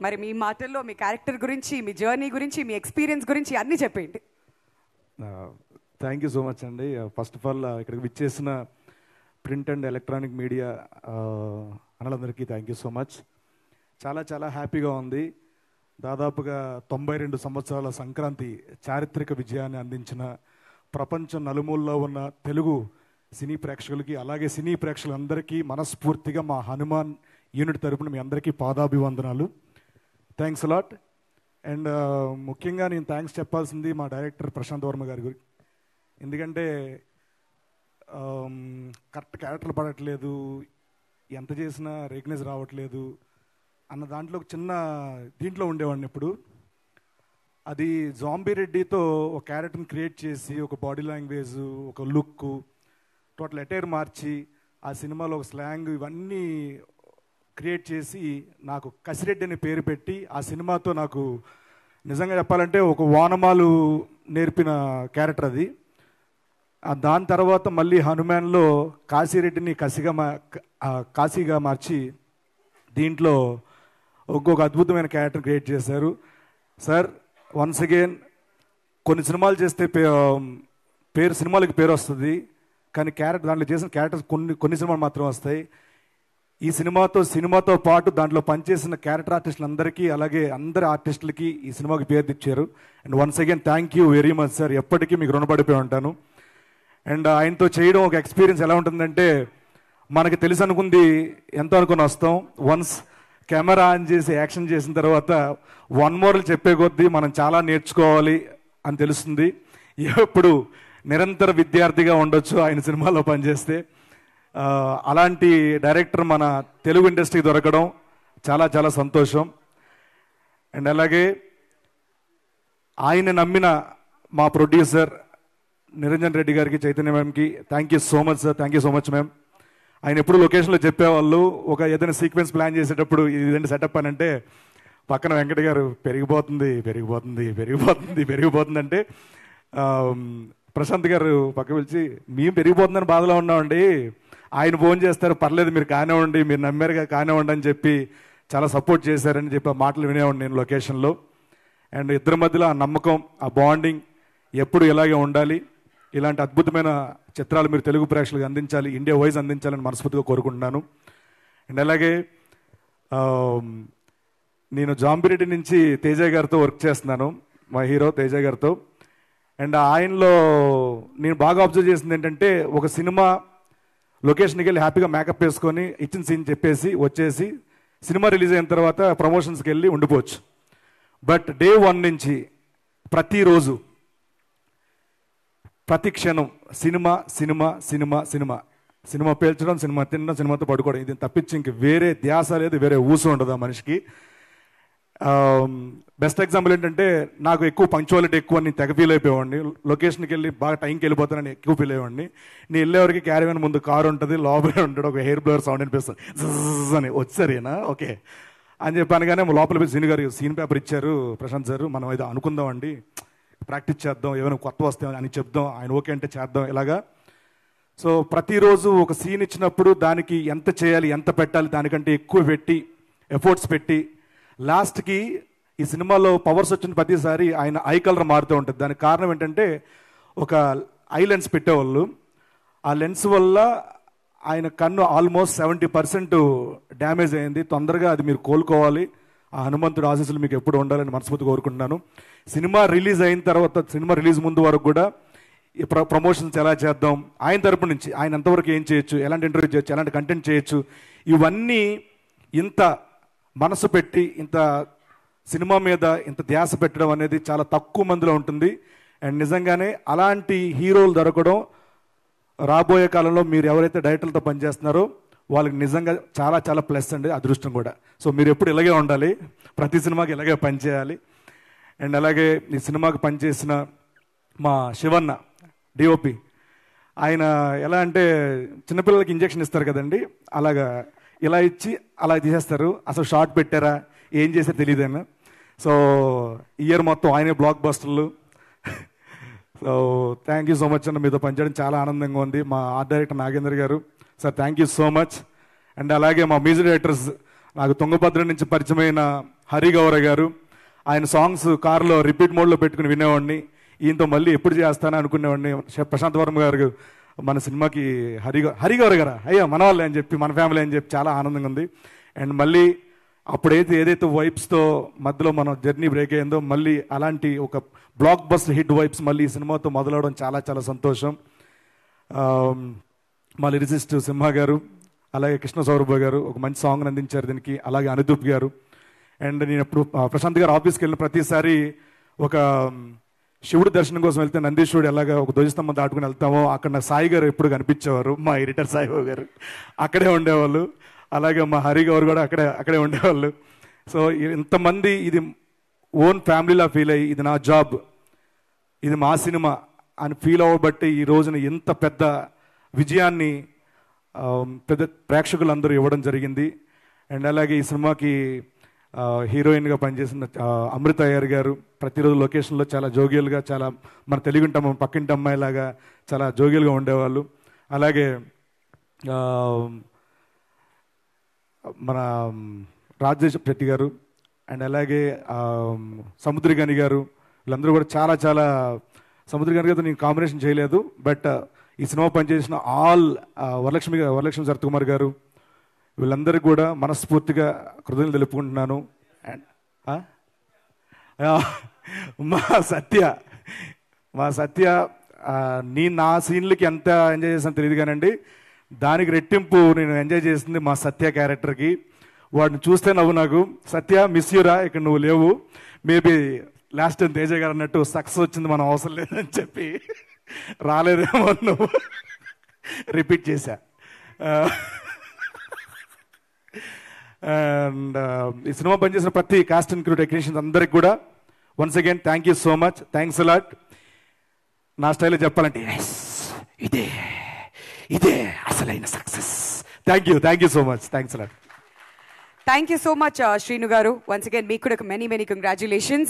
మరి మీ మాటల్లో మీ క్యారెక్టర్ గురించి, మీ జర్నీ గురించి, మీ ఎక్స్పీరియన్స్ గురించి అన్నీ చెప్పండి. థ్యాంక్ యూ సో మచ్ అండి. ఫస్ట్ ఆఫ్ ఆల్ ఇక్కడికి విచ్చేసిన ప్రింట్ అండ్ ఎలక్ట్రానిక్ మీడియా అన్నలందరికీ థ్యాంక్ యూ సో మచ్. చాలా చాలా హ్యాపీగా ఉంది. దాదాపుగా 92 సంవత్సరాల సంక్రాంతి చారిత్రక విజయాన్ని అందించిన ప్రపంచం నలుమూలలో ఉన్న తెలుగు సినీ ప్రేక్షకులకి, అలాగే సినీ ప్రేక్షకులందరికీ మనస్ఫూర్తిగా మా హనుమాన్ యూనిట్ తరపున మీ అందరికీ పాదాభివందనాలు. Thanks a lot. అండ్ ముఖ్యంగా నేను థ్యాంక్స్ చెప్పాల్సింది మా డైరెక్టర్ ప్రశాంత్ వర్మ గారి గురించి. ఎందుకంటే కరెక్ట్ క్యారెక్టర్లు పడట్లేదు, ఎంత చేసినా రేక్నెస్ రావట్లేదు అన్న దాంట్లో ఒక చిన్న దీంట్లో ఉండేవాడిని. ఇప్పుడు అది జాంబీ రెడ్డితో ఒక క్యారెక్టర్ని క్రియేట్ చేసి, ఒక బాడీ లాంగ్వేజ్, ఒక లుక్, టోటల్ అటైర్ మార్చి ఆ సినిమాలో ఒక స్లాంగ్ ఇవన్నీ క్రియేట్ చేసి నాకు కసిరెడ్డి అనే పేరు పెట్టి, ఆ సినిమాతో నాకు నిజంగా చెప్పాలంటే ఒక వానమాలు నేర్పిన క్యారెక్టర్ అది. దాని తర్వాత మళ్ళీ హనుమాన్లో కాశీరెడ్డిని కాశీగా మార్చి దీంట్లో ఇంకొక అద్భుతమైన క్యారెక్టర్ క్రియేట్ చేశారు సార్. వన్స్ అగైన్ కొన్ని సినిమాలు చేస్తే సినిమాలకి పేరు వస్తుంది, కానీ దాంట్లో చేసిన క్యారెక్టర్స్ కొన్ని సినిమాలు మాత్రం వస్తాయి. ఈ సినిమాతో పాటు దాంట్లో పనిచేసిన క్యారెక్టర్ ఆర్టిస్టులందరికీ, అలాగే అందరి ఆర్టిస్టులకి ఈ సినిమాకి పేరు తెచ్చారు. And once again thank you very much sir. ఎప్పటికీ మీకు రుణపడిపోయి ఉంటాను. అండ్ ఆయనతో చేయడం ఒక ఎక్స్పీరియన్స్ ఎలా ఉంటుందంటే, మనకి తెలిసి అనుకుంది ఎంతో అనుకుని వస్తాం. వన్స్ కెమెరా ఆన్ చేసి యాక్షన్ చేసిన తర్వాత వన్ మోర్లు చెప్పే కొద్దీ మనం చాలా నేర్చుకోవాలి అని తెలుస్తుంది. ఎప్పుడు నిరంతర విద్యార్థిగా ఉండొచ్చు ఆయన సినిమాలో పనిచేస్తే. అలాంటి డైరెక్టర్ మన తెలుగు ఇండస్ట్రీ దొరకడం చాలా చాలా సంతోషం. అండ్ అలాగే ఆయన నమ్మిన మా ప్రొడ్యూసర్ నిరంజన్ రెడ్డి గారికి, చైతన్య మ్యామ్కి thank you so much sir. Thank you so much ma'am. ఆయన ఎప్పుడు లొకేషన్లో చెప్పేవాళ్ళు, ఒక ఏదైనా సీక్వెన్స్ ప్లాన్ చేసేటప్పుడు ఇదండి సెటప్ అని అంటే పక్కన వెంకట గారు పెరిగిపోతుంది అంటే ప్రశాంత్ గారు పక్క పిలిచి, మేము పెరిగిపోతుందని బాధలో ఉన్నామండి, ఆయన ఫోన్ చేస్తారు, పర్లేదు మీరు కానివ్వండి, మీరు నమ్మారుగా కానివ్వండి అని చెప్పి చాలా సపోర్ట్ చేశారని చెప్పి ఆ మాటలు వినేవాడిని నేను లొకేషన్లో. అండ్ ఇద్దరి మధ్యలో ఆ నమ్మకం, ఆ బాండింగ్ ఎప్పుడు ఇలాగే ఉండాలి. ఇలాంటి అద్భుతమైన చిత్రాలు మీరు తెలుగు ప్రేక్షకులకు అందించాలి, ఇండియా వైజ్ అందించాలని మనస్ఫూర్తిగా కోరుకుంటున్నాను. అండ్ అలాగే నేను జాంబిరెడ్డి నుంచి తేజ గారితో వర్క్ చేస్తున్నాను, మా హీరో తేజ గారితో. అండ్ ఆయనలో నేను బాగా అబ్జర్వ్ చేసింది ఏంటంటే, ఒక సినిమా లొకేషన్కి వెళ్ళి హ్యాపీగా మేకప్ వేసుకొని ఇచ్చిన సీన్ చెప్పేసి వచ్చేసి సినిమా రిలీజ్ అయిన తర్వాత ప్రమోషన్స్కి వెళ్ళి ఉండిపోవచ్చు. బట్ డే 1 నుంచి ప్రతిరోజు ప్రతి క్షణం cinema cinema cinema cinema cinema పేల్చడం, సినిమా తినడం, సినిమాతో పడుకోవడం, ఇది తప్పించి ఇంక వేరే ధ్యాస లేదు, వేరే ఊసు ఉండదు ఆ మనిషికి. బెస్ట్ ఎగ్జాంపుల్ ఏంటంటే, నాకు ఎక్కువ పంక్చువాలిటీ ఎక్కువ, నేను తెగ ఫీల్ అయిపోయేవాడిని. లొకేషన్కి వెళ్ళి బాగా టైంకి వెళ్ళిపోతానని ఎక్కువ ఫీల్ అయ్యేవాడిని. నేను వెళ్ళేవారికి క్యారీవన్ ముందు కారు ఉంటుంది, లోపలే ఉంటాడు, ఒక హెయిర్ బ్లోవర్ సౌండ్ అనిపిస్తుంది, జజ్ అని వచ్చారేనా ఓకే అని చెప్పాను. కానీ లోపల పోయి సీన్ గారు సీన్ పేపర్ ఇచ్చారు ప్రశాంత్ సార్, మనం ఇది అనుకుందామండి, ప్రాక్టీస్ చేద్దాం, ఏమైనా కొత్త వస్తాయి అని చెప్దాం, ఆయన ఓకే అంటే చేద్దాం ఇలాగా. సో ప్రతిరోజు ఒక సీన్ ఇచ్చినప్పుడు దానికి ఎంత చేయాలి, ఎంత పెట్టాలి, దానికంటే ఎక్కువ పెట్టి ఎఫర్ట్స్ పెట్టి లాస్ట్కి ఈ సినిమాలో పవర్స్ వచ్చిన ప్రతిసారి ఆయన ఐ కలర్ మారుతూ ఉంటుంది. దానికి కారణం ఏంటంటే, ఒక ఐ లెన్స్ పెట్టేవాళ్ళు, ఆ లెన్స్ వల్ల ఆయన కన్ను ఆల్మోస్ట్ 70% డ్యామేజ్ అయింది. తొందరగా అది మీరు కోలుకోవాలి, ఆ హనుమంతుడు ఆశీస్సులు మీకు ఎప్పుడు ఉండాలని మనస్ఫూర్తి కోరుకుంటున్నాను. సినిమా రిలీజ్ అయిన తర్వాత, సినిమా రిలీజ్ ముందు వరకు కూడా ఈ ప్రమోషన్స్ ఎలా చేద్దాం, ఆయన తరపు నుంచి ఆయన ఎంతవరకు ఏం చేయొచ్చు, ఎలాంటి ఇంటర్వ్యూ చేయొచ్చు, ఎలాంటి కంటెంట్ చేయొచ్చు, ఇవన్నీ ఇంత మనసు పెట్టి ఇంత సినిమా మీద ఇంత ధ్యాస పెట్టడం అనేది చాలా తక్కువ మందిలో ఉంటుంది. అండ్ నిజంగానే అలాంటి హీరోలు దొరకడం రాబోయే కాలంలో మీరు ఎవరైతే డైరెక్టర్లతో పనిచేస్తున్నారో వాళ్ళకి నిజంగా చాలా చాలా ప్లస్ అండి, అదృష్టం కూడా. సో మీరు ఎప్పుడు ఇలాగే ఉండాలి, ప్రతి సినిమాకి ఇలాగే పనిచేయాలి. అండ్ అలాగే ఈ సినిమాకి పనిచేసిన మా శివన్న డిఓపి, ఆయన ఎలా అంటే చిన్నపిల్లలకి ఇంజెక్షన్ ఇస్తారు కదండి, అలాగా ఇలా ఇచ్చి అలా తీసేస్తారు. అసలు షార్ట్ పెట్టారా ఏం చేశారో తెలియదు ఆయన. సో ఇయర్ మొత్తం ఆయనే బ్లాక్ బస్టర్లు. So thank you so much అన్న, మీతో పనిచేయడం చాలా ఆనందంగా ఉంది. మా ఆర్ట్ డైరెక్టర్ నాగేంద్ర గారు sir, thank you so much. And అలాగే మా మ్యూజిక్ డైరెక్టర్స్, నాకు తుంగభద్ర నుంచి పరిచయమైన హరిగౌర గారు. ఆయన సాంగ్స్ కార్లో రిపీట్ మోడ్లో పెట్టుకుని వినేవాడిని. ఈయనతో మళ్ళీ ఎప్పుడు చేస్తానని అనుకునేవాడిని. ప్రశాంత్ వర్మ గారు మన సినిమాకి హరిగౌర గారా అయ్యా మన వాళ్ళే అని చెప్పి, మన ఫ్యామిలీ అని చెప్పి చాలా ఆనందంగా ఉంది. అండ్ మళ్ళీ అప్పుడైతే ఏదైతే వైబ్స్తో మధ్యలో మనం జర్నీ బ్రేక్ అయ్యిందో, మళ్ళీ అలాంటి ఒక బ్లాక్ బస్టర్ హిట్ వైబ్స్ మళ్ళీ ఈ సినిమాతో మొదలవడం చాలా చాలా సంతోషం. మా లిరిసిస్ట్ సింహ గారు, అలాగే కృష్ణ సౌరభ గారు ఒక మంచి సాంగ్ అందించారు దీనికి, అలాగే అనుదూప్ గారు. అండ్ నేను ఎప్పుడు ప్రశాంత్ గారు ఆఫీస్కి వెళ్ళిన ప్రతిసారి ఒక శివుడి దర్శనం కోసం వెళ్తే నందీశ్వరుడు ఎలాగ ఒక ధ్వజస్తంభం దాటుకుని వెళ్తామో అక్కడ నాకు సాయి గారు ఎప్పుడు కనిపించేవారు. మా ఎడిటర్ సాయిబాబు గారు అక్కడే ఉండేవాళ్ళు. అలాగే మా హరి గారు కూడా అక్కడే ఉండేవాళ్ళు. సో ఇంతమంది ఇది ఓన్ ఫ్యామిలీలా ఫీల్ అయ్యి ఇది నా జాబ్, ఇది మా సినిమా అని ఫీల్ అవ్వబట్టి ఈ రోజున ఇంత పెద్ద విజయాన్ని పెద్ద ప్రేక్షకులందరూ ఇవ్వడం జరిగింది. అండ్ అలాగే ఈ సినిమాకి హీరోయిన్గా పనిచేసిన అమృత అయ్యర్ గారు ప్రతిరోజు లొకేషన్లో చాలా జోగియల్గా, చాలా మన తెలుగుంట పక్కింటి అమ్మాయిలాగా చాలా జోగియల్గా ఉండేవాళ్ళు. అలాగే మన రాజేష్ శెట్టి గారు అండ్ అలాగే సముద్రగని గారు, వీళ్ళందరూ కూడా చాలా చాలా, సముద్రగని గారితో నేను కాంబినేషన్ చేయలేదు, బట్ ఈ సినిమా పనిచేసిన ఆల్ వరలక్ష్మి సరత్కుమార్ గారు, వీళ్ళందరికీ కూడా మనస్ఫూర్తిగా కృతజ్ఞతలు తెలుపుకుంటున్నాను. అండ్ మా సత్య నేను నా సీన్లకి ఎంత ఎంజాయ్ చేసాను తెలియదు కానండి, దానికి రెట్టింపు నేను ఎంజాయ్ చేసింది మా సత్య క్యారెక్టర్కి. వాడిని చూస్తే నవ్వు నాకు, సత్య మిస్ యూరా, ఇక్కడ నువ్వు లేవు, మేబీ లాస్ట్ టైం తేజ గారు అన్నట్టు సక్సెస్ వచ్చింది మనం అవసరం లేదని చెప్పి రాలేదేమో నువ్వు రిపీట్ చేశా. అండ్ ఈ సినిమా పనిచేసిన ప్రతి కాస్ట్ అండ్ క్రూ టెక్నీషియన్స్ అందరికి కూడా once again thank you so much, thanks a lot. నా స్టైల్లో చెప్పాలంటే ఇదే అసలైన success. Thank you so much, thanks a lot. Thank you so much Srinu గారు. వన్స్ అగైన్ మీకు కూడా మెనీ కంగ్రాచులేషన్స్.